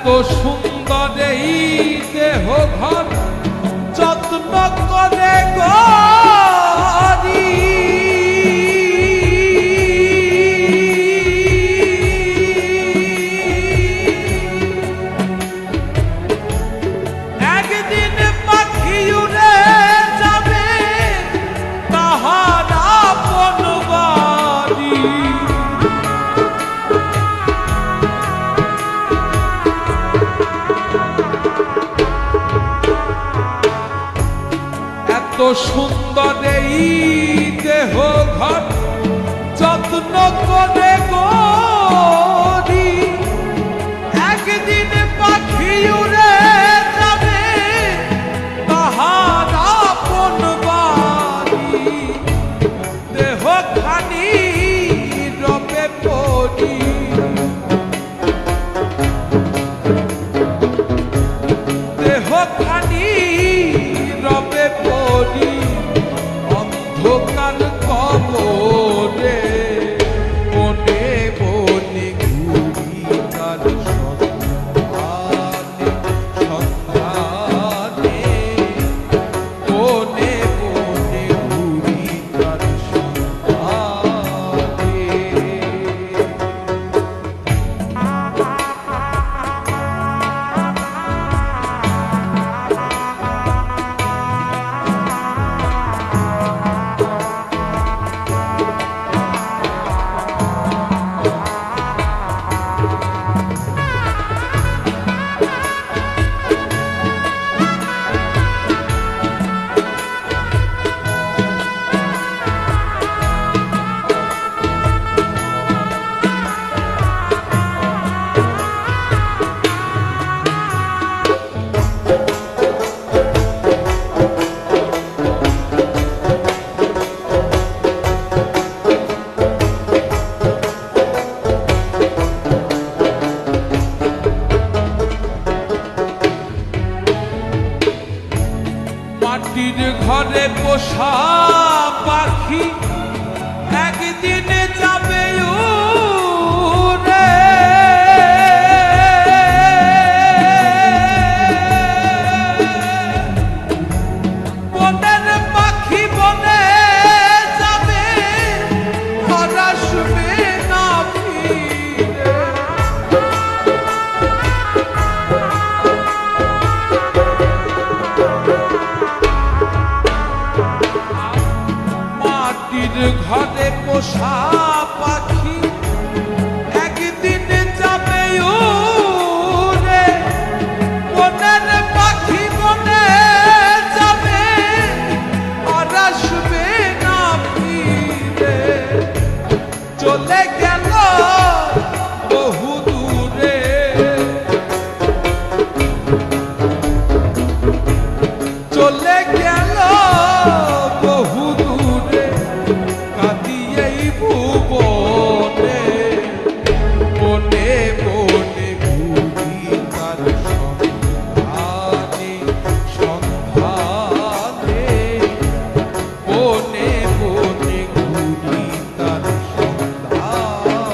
এত সুন্দর এই দেহ ঘর যত্ন করে গরি একদিন পাখি উড়ে যাবে তাহার আপন বাড়ি। এত সুন্দর এই দেহ ঘর যত্ন করে গরি একদিন পাখি উড়ে যাবে তাহার আপন বাড়ি। দেহ খানি রবে পড়ি দেহ খানি রবে পড়ি অন্ধকার কবরে বনে বনে ঘুরি তার সন্ধানে সন্ধানে বনে বনে ঘুরি তার সন্ধানে। মাটির ঘরে পোষা পাখি একদিন যাবে উড়ে। বনের পাখি বনে যাবে আর আসবে না ফিরে। মাটির ঘরে পোষা পাখি একদিন যাবে উড়ে। বনের পাখি বনে যাবে আর আসবে না ফিরে। চলে গেল বহু দূরে চলে গেল বহু দূরে কাঁদিয়েই ভুবনে বনে বনে ঘুরি তার সন্ধানে সন্ধানে বনে বনে ঘুরি তার সন্ধানে।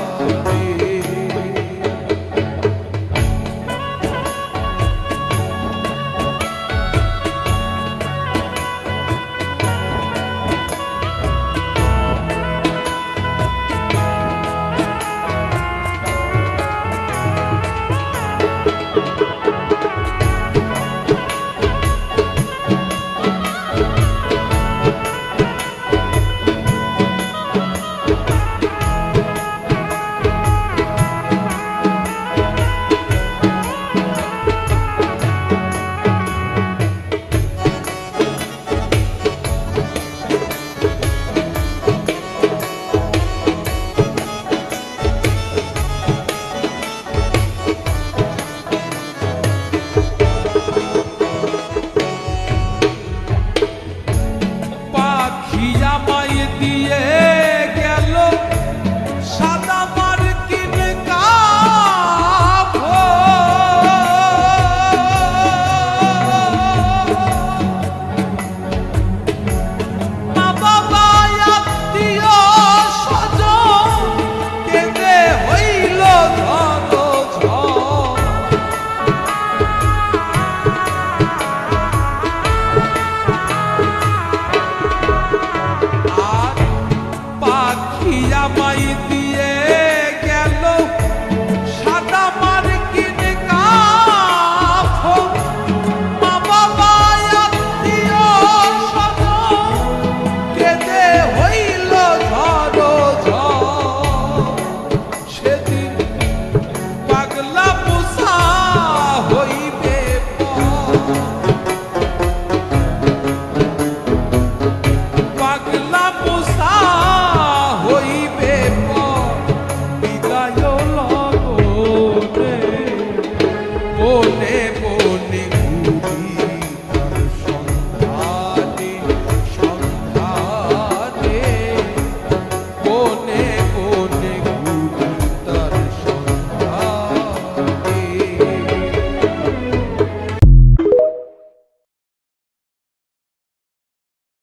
মুসা